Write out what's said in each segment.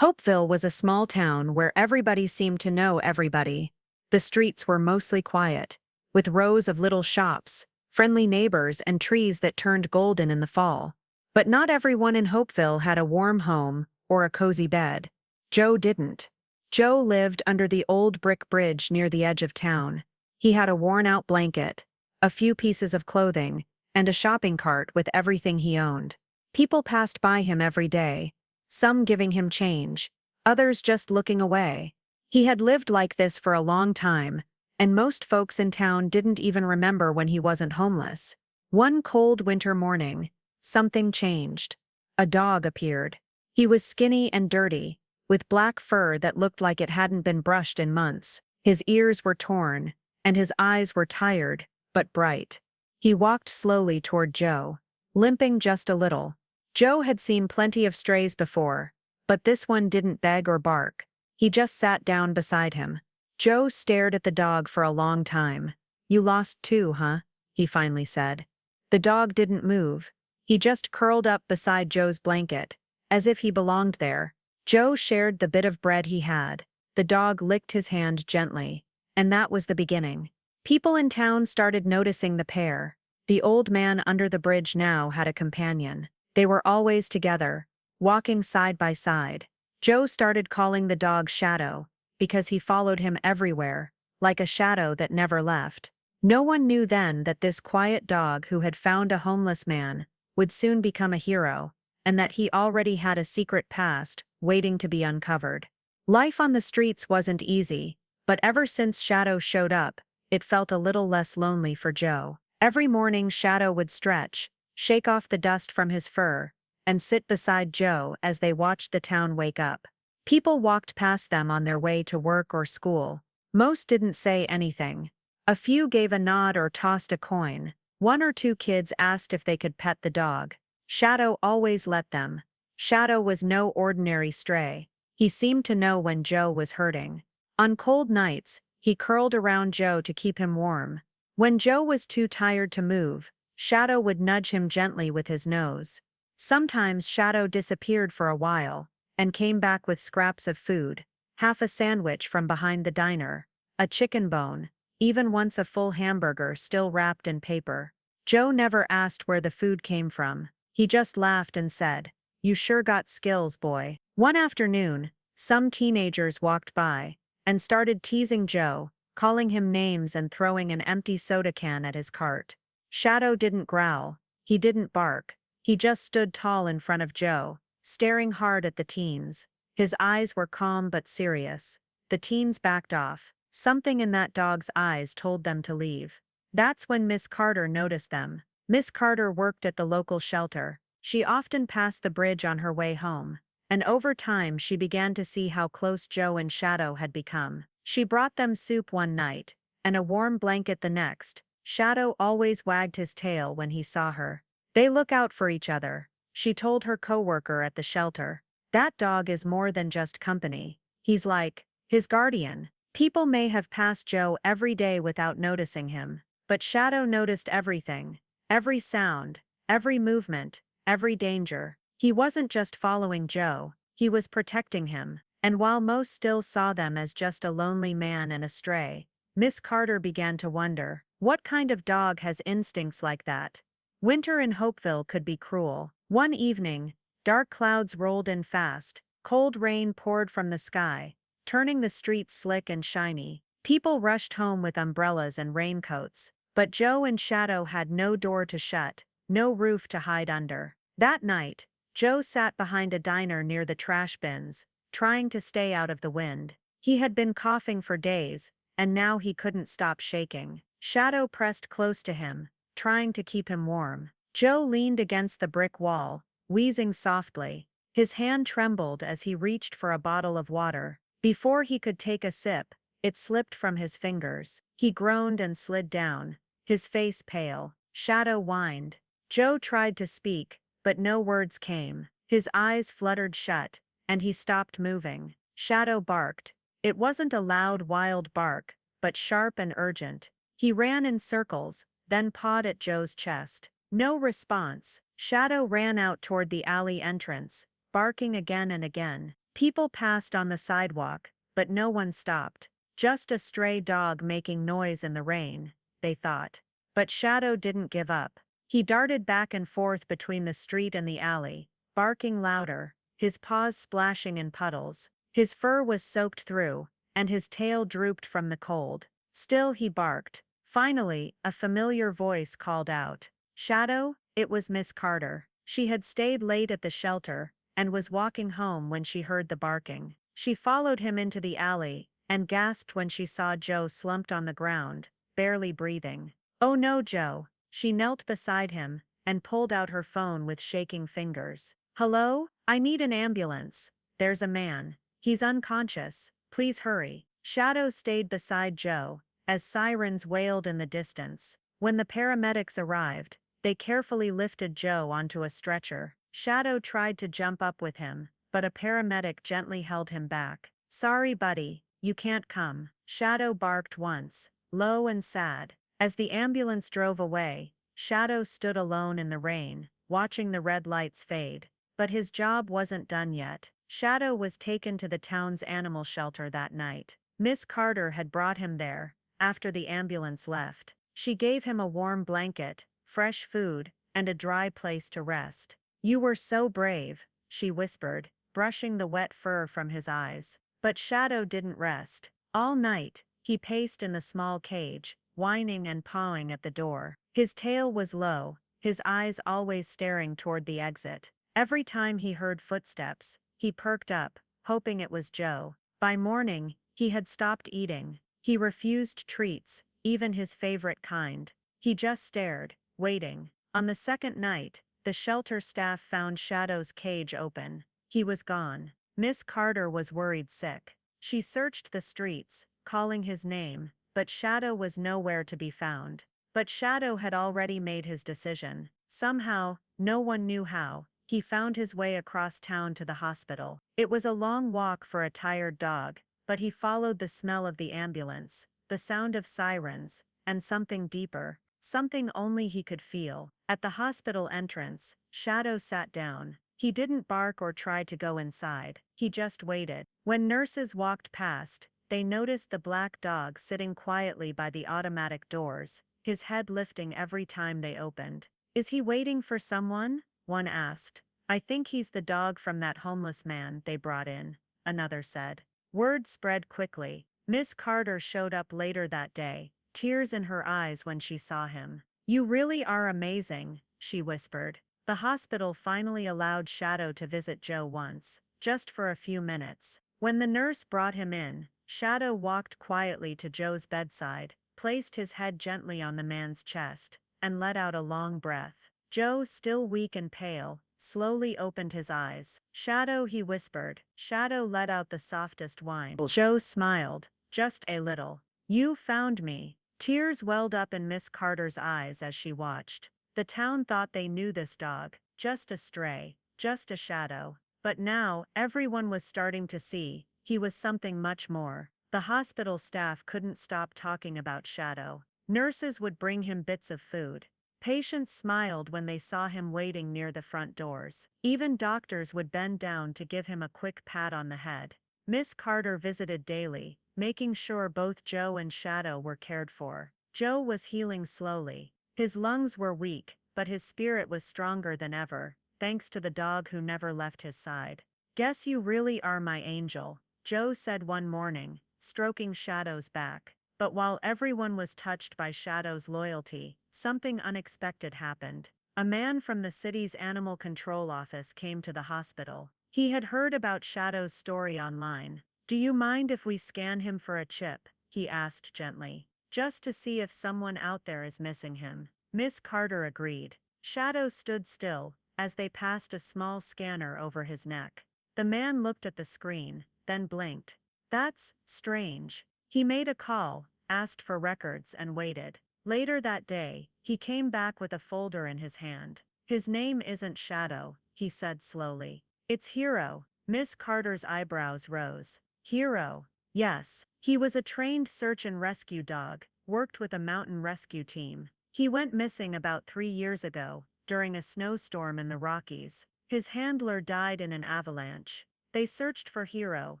Hopeville was a small town where everybody seemed to know everybody. The streets were mostly quiet, with rows of little shops, friendly neighbors, and trees that turned golden in the fall. But not everyone in Hopeville had a warm home or a cozy bed. Joe didn't. Joe lived under the old brick bridge near the edge of town. He had a worn-out blanket, a few pieces of clothing, and a shopping cart with everything he owned. People passed by him every day, some giving him change, others just looking away. He had lived like this for a long time, and most folks in town didn't even remember when he wasn't homeless. One cold winter morning, something changed. A dog appeared. He was skinny and dirty, with black fur that looked like it hadn't been brushed in months. His ears were torn, and his eyes were tired, but bright. He walked slowly toward Joe, limping just a little. Joe had seen plenty of strays before, but this one didn't beg or bark. He just sat down beside him. Joe stared at the dog for a long time. "You lost too, huh?" he finally said. The dog didn't move. He just curled up beside Joe's blanket, as if he belonged there. Joe shared the bit of bread he had. The dog licked his hand gently, and that was the beginning. People in town started noticing the pair. The old man under the bridge now had a companion. They were always together, walking side by side. Joe started calling the dog Shadow, because he followed him everywhere, like a shadow that never left. No one knew then that this quiet dog who had found a homeless man would soon become a hero, and that he already had a secret past waiting to be uncovered. Life on the streets wasn't easy, but ever since Shadow showed up, it felt a little less lonely for Joe. Every morning Shadow would stretch, shake off the dust from his fur, and sit beside Joe as they watched the town wake up. People walked past them on their way to work or school. Most didn't say anything. A few gave a nod or tossed a coin. One or two kids asked if they could pet the dog. Shadow always let them. Shadow was no ordinary stray. He seemed to know when Joe was hurting. On cold nights, he curled around Joe to keep him warm. When Joe was too tired to move, Shadow would nudge him gently with his nose. Sometimes Shadow disappeared for a while, and came back with scraps of food, half a sandwich from behind the diner, a chicken bone, even once a full hamburger still wrapped in paper. Joe never asked where the food came from. He just laughed and said, "You sure got skills, boy." One afternoon, some teenagers walked by, and started teasing Joe, calling him names and throwing an empty soda can at his cart. Shadow didn't growl. He didn't bark. He just stood tall in front of Joe, staring hard at the teens. His eyes were calm but serious. The teens backed off. Something in that dog's eyes told them to leave. That's when Miss Carter noticed them. Miss Carter worked at the local shelter. She often passed the bridge on her way home, and over time she began to see how close Joe and Shadow had become. She brought them soup one night, and a warm blanket the next. Shadow always wagged his tail when he saw her. "They look out for each other," she told her coworker at the shelter. "That dog is more than just company. He's like his guardian." People may have passed Joe every day without noticing him, but Shadow noticed everything. Every sound, every movement, every danger. He wasn't just following Joe, he was protecting him. And while most still saw them as just a lonely man and a stray, Miss Carter began to wonder, what kind of dog has instincts like that? Winter in Hopeville could be cruel. One evening, dark clouds rolled in fast, cold rain poured from the sky, turning the streets slick and shiny. People rushed home with umbrellas and raincoats, but Joe and Shadow had no door to shut, no roof to hide under. That night, Joe sat behind a diner near the trash bins, trying to stay out of the wind. He had been coughing for days, and now he couldn't stop shaking. Shadow pressed close to him, trying to keep him warm. Joe leaned against the brick wall, wheezing softly. His hand trembled as he reached for a bottle of water. Before he could take a sip, it slipped from his fingers. He groaned and slid down, his face pale. Shadow whined. Joe tried to speak, but no words came. His eyes fluttered shut, and he stopped moving. Shadow barked. It wasn't a loud, wild bark, but sharp and urgent. He ran in circles, then pawed at Joe's chest. No response. Shadow ran out toward the alley entrance, barking again and again. People passed on the sidewalk, but no one stopped. Just a stray dog making noise in the rain, they thought. But Shadow didn't give up. He darted back and forth between the street and the alley, barking louder, his paws splashing in puddles. His fur was soaked through, and his tail drooped from the cold. Still he barked. Finally, a familiar voice called out. "Shadow?" It was Miss Carter. She had stayed late at the shelter, and was walking home when she heard the barking. She followed him into the alley, and gasped when she saw Joe slumped on the ground, barely breathing. "Oh no, Joe." She knelt beside him, and pulled out her phone with shaking fingers. "Hello? I need an ambulance. There's a man. He's unconscious. Please hurry." Shadow stayed beside Joe, as sirens wailed in the distance. When the paramedics arrived, they carefully lifted Joe onto a stretcher. Shadow tried to jump up with him, but a paramedic gently held him back. "Sorry, buddy, you can't come." Shadow barked once, low and sad. As the ambulance drove away, Shadow stood alone in the rain, watching the red lights fade. But his job wasn't done yet. Shadow was taken to the town's animal shelter that night. Miss Carter had brought him there, after the ambulance left. She gave him a warm blanket, fresh food, and a dry place to rest. "You were so brave," she whispered, brushing the wet fur from his eyes. But Shadow didn't rest. All night, he paced in the small cage, whining and pawing at the door. His tail was low, his eyes always staring toward the exit. Every time he heard footsteps, he perked up, hoping it was Joe. By morning, he had stopped eating. He refused treats, even his favorite kind. He just stared, waiting. On the second night, the shelter staff found Shadow's cage open. He was gone. Miss Carter was worried sick. She searched the streets, calling his name, but Shadow was nowhere to be found. But Shadow had already made his decision. Somehow, no one knew how, he found his way across town to the hospital. It was a long walk for a tired dog, but he followed the smell of the ambulance, the sound of sirens, and something deeper, something only he could feel. At the hospital entrance, Shadow sat down. He didn't bark or try to go inside. He just waited. When nurses walked past, they noticed the black dog sitting quietly by the automatic doors, his head lifting every time they opened. "Is he waiting for someone?" one asked. "I think he's the dog from that homeless man they brought in," another said. Word spread quickly. Miss Carter showed up later that day, tears in her eyes when she saw him. "You really are amazing," she whispered. The hospital finally allowed Shadow to visit Joe once, just for a few minutes. When the nurse brought him in, Shadow walked quietly to Joe's bedside, placed his head gently on the man's chest, and let out a long breath. Joe, still weak and pale, slowly opened his eyes. "Shadow," he whispered. Shadow let out the softest whine. Joe smiled, just a little. "You found me." Tears welled up in Miss Carter's eyes as she watched. The town thought they knew this dog, just a stray, just a shadow. But now, everyone was starting to see, he was something much more. The hospital staff couldn't stop talking about Shadow. Nurses would bring him bits of food. Patients smiled when they saw him waiting near the front doors. Even doctors would bend down to give him a quick pat on the head. Miss Carter visited daily, making sure both Joe and Shadow were cared for. Joe was healing slowly. His lungs were weak, but his spirit was stronger than ever, thanks to the dog who never left his side. "Guess you really are my angel," Joe said one morning, stroking Shadow's back. But while everyone was touched by Shadow's loyalty, something unexpected happened. A man from the city's animal control office came to the hospital. He had heard about Shadow's story online. "Do you mind if we scan him for a chip?" he asked gently. "Just to see if someone out there is missing him." Miss Carter agreed. Shadow stood still, as they passed a small scanner over his neck. The man looked at the screen, then blinked. "That's strange." He made a call, asked for records and waited. Later that day, he came back with a folder in his hand. "His name isn't Shadow," he said slowly. "It's Hero." Miss Carter's eyebrows rose. "Hero?" "Yes. He was a trained search and rescue dog, worked with a mountain rescue team. He went missing about 3 years ago, during a snowstorm in the Rockies. His handler died in an avalanche. They searched for Hero,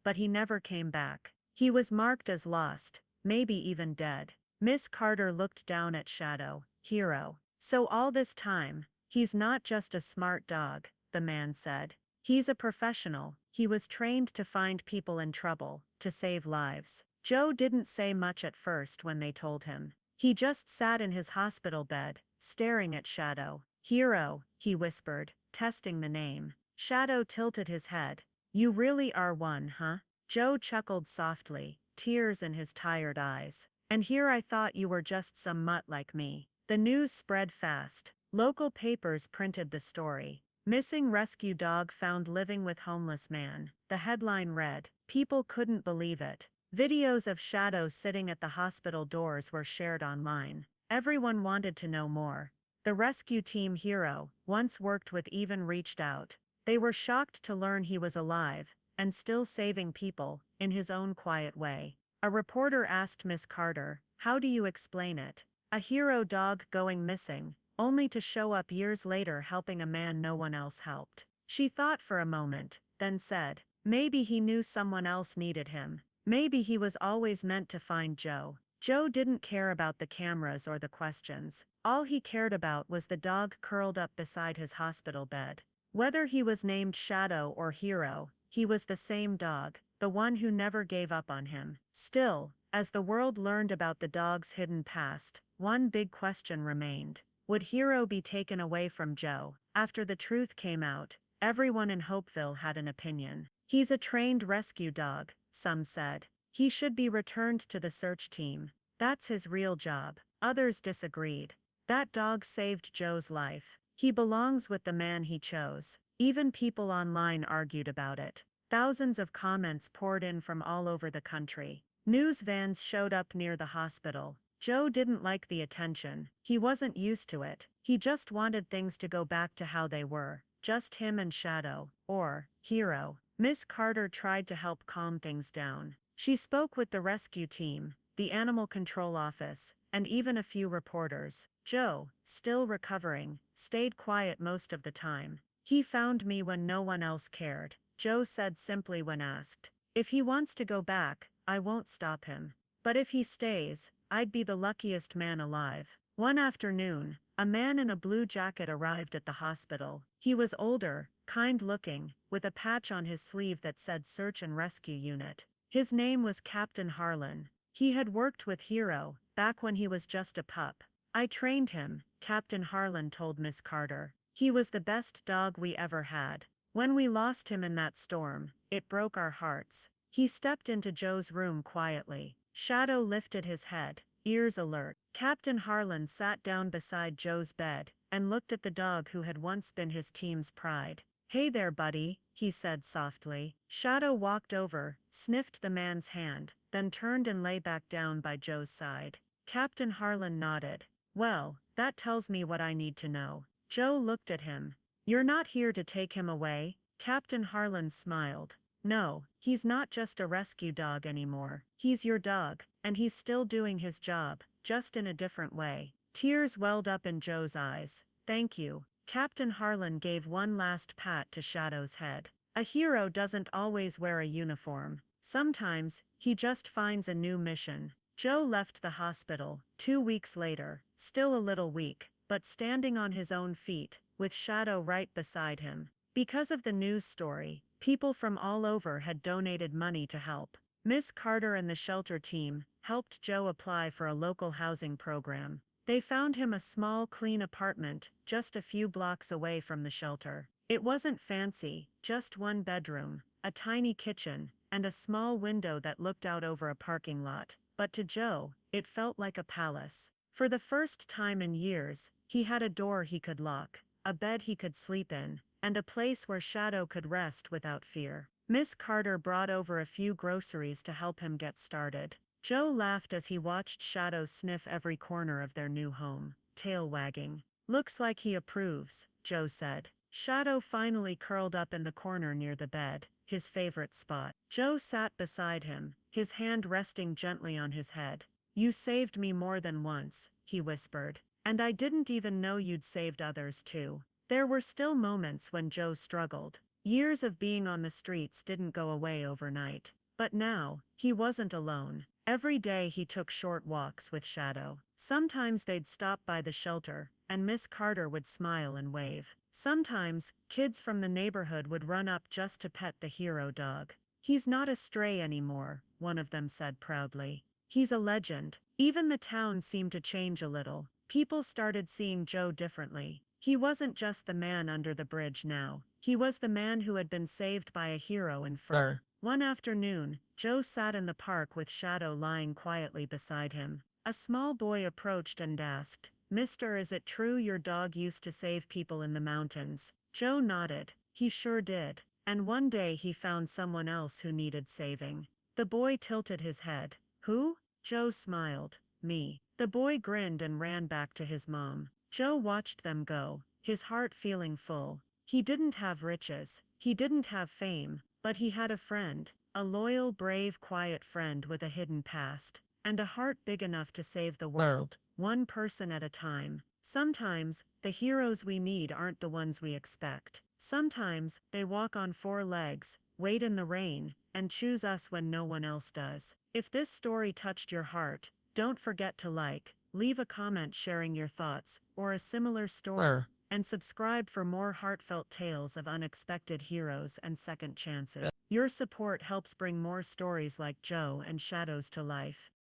but he never came back. He was marked as lost, maybe even dead. Miss Carter looked down at Shadow. Hero. So all this time, he's not just a smart dog, the man said. He's a professional. He was trained to find people in trouble, to save lives. Joe didn't say much at first when they told him. He just sat in his hospital bed, staring at Shadow. Hero, he whispered, testing the name. Shadow tilted his head. You really are one, huh? Joe chuckled softly, tears in his tired eyes. And here I thought you were just some mutt like me. The news spread fast. Local papers printed the story. Missing rescue dog found living with homeless man. The headline read. People couldn't believe it. Videos of Shadow sitting at the hospital doors were shared online. Everyone wanted to know more. The rescue team Hero, once worked with, even reached out. They were shocked to learn he was alive, and still saving people, in his own quiet way. A reporter asked Miss Carter, how do you explain it? A hero dog going missing, only to show up years later helping a man no one else helped. She thought for a moment, then said, maybe he knew someone else needed him. Maybe he was always meant to find Joe. Joe didn't care about the cameras or the questions. All he cared about was the dog curled up beside his hospital bed. Whether he was named Shadow or Hero, he was the same dog, the one who never gave up on him. Still, as the world learned about the dog's hidden past, one big question remained. Would Hero be taken away from Joe? After the truth came out, everyone in Hopeville had an opinion. He's a trained rescue dog, some said. He should be returned to the search team. That's his real job. Others disagreed. That dog saved Joe's life. He belongs with the man he chose. Even people online argued about it. Thousands of comments poured in from all over the country. News vans showed up near the hospital. Joe didn't like the attention. He wasn't used to it. He just wanted things to go back to how they were. Just him and Shadow, or Hero. Miss Carter tried to help calm things down. She spoke with the rescue team, the animal control office, and even a few reporters. Joe, still recovering, stayed quiet most of the time. He found me when no one else cared, Joe said simply when asked. If he wants to go back, I won't stop him. But if he stays, I'd be the luckiest man alive. One afternoon, a man in a blue jacket arrived at the hospital. He was older, kind-looking, with a patch on his sleeve that said Search and Rescue Unit. His name was Captain Harlan. He had worked with Hero, back when he was just a pup. I trained him, Captain Harlan told Miss Carter. He was the best dog we ever had. When we lost him in that storm, it broke our hearts. He stepped into Joe's room quietly. Shadow lifted his head, ears alert. Captain Harlan sat down beside Joe's bed, and looked at the dog who had once been his team's pride. Hey there, buddy, he said softly. Shadow walked over, sniffed the man's hand, then turned and lay back down by Joe's side. Captain Harlan nodded. Well, that tells me what I need to know. Joe looked at him. You're not here to take him away? Captain Harlan smiled. No, he's not just a rescue dog anymore. He's your dog, and he's still doing his job, just in a different way. Tears welled up in Joe's eyes. Thank you. Captain Harlan gave one last pat to Shadow's head. A hero doesn't always wear a uniform. Sometimes, he just finds a new mission. Joe left the hospital, 2 weeks later, still a little weak, but standing on his own feet, with Shadow right beside him. Because of the news story, people from all over had donated money to help. Miss Carter and the shelter team helped Joe apply for a local housing program. They found him a small, clean apartment, just a few blocks away from the shelter. It wasn't fancy, just one bedroom, a tiny kitchen, and a small window that looked out over a parking lot. But to Joe, it felt like a palace. For the first time in years, he had a door he could lock, a bed he could sleep in, and a place where Shadow could rest without fear. Miss Carter brought over a few groceries to help him get started. Joe laughed as he watched Shadow sniff every corner of their new home, tail wagging. Looks like he approves, Joe said. Shadow finally curled up in the corner near the bed, his favorite spot. Joe sat beside him, his hand resting gently on his head. You saved me more than once, he whispered. And I didn't even know you'd saved others too. There were still moments when Joe struggled. Years of being on the streets didn't go away overnight. But now, he wasn't alone. Every day he took short walks with Shadow. Sometimes they'd stop by the shelter, and Miss Carter would smile and wave. Sometimes, kids from the neighborhood would run up just to pet the hero dog. "He's not a stray anymore," one of them said proudly. "He's a legend." Even the town seemed to change a little. People started seeing Joe differently. He wasn't just the man under the bridge now. He was the man who had been saved by a hero in fur. One afternoon, Joe sat in the park with Shadow lying quietly beside him. A small boy approached and asked, "Mister, is it true your dog used to save people in the mountains?" Joe nodded. He sure did. And one day he found someone else who needed saving. The boy tilted his head. "Who?" Joe smiled. "Me." The boy grinned and ran back to his mom. Joe watched them go, his heart feeling full. He didn't have riches. He didn't have fame. But he had a friend. A loyal, brave, quiet friend with a hidden past. And a heart big enough to save the world, one person at a time. Sometimes, the heroes we need aren't the ones we expect. Sometimes, they walk on four legs, wait in the rain, and choose us when no one else does. If this story touched your heart, don't forget to leave a comment sharing your thoughts, or a similar story, and subscribe for more heartfelt tales of unexpected heroes and second chances. Your support helps bring more stories like Joe and Shadows to life.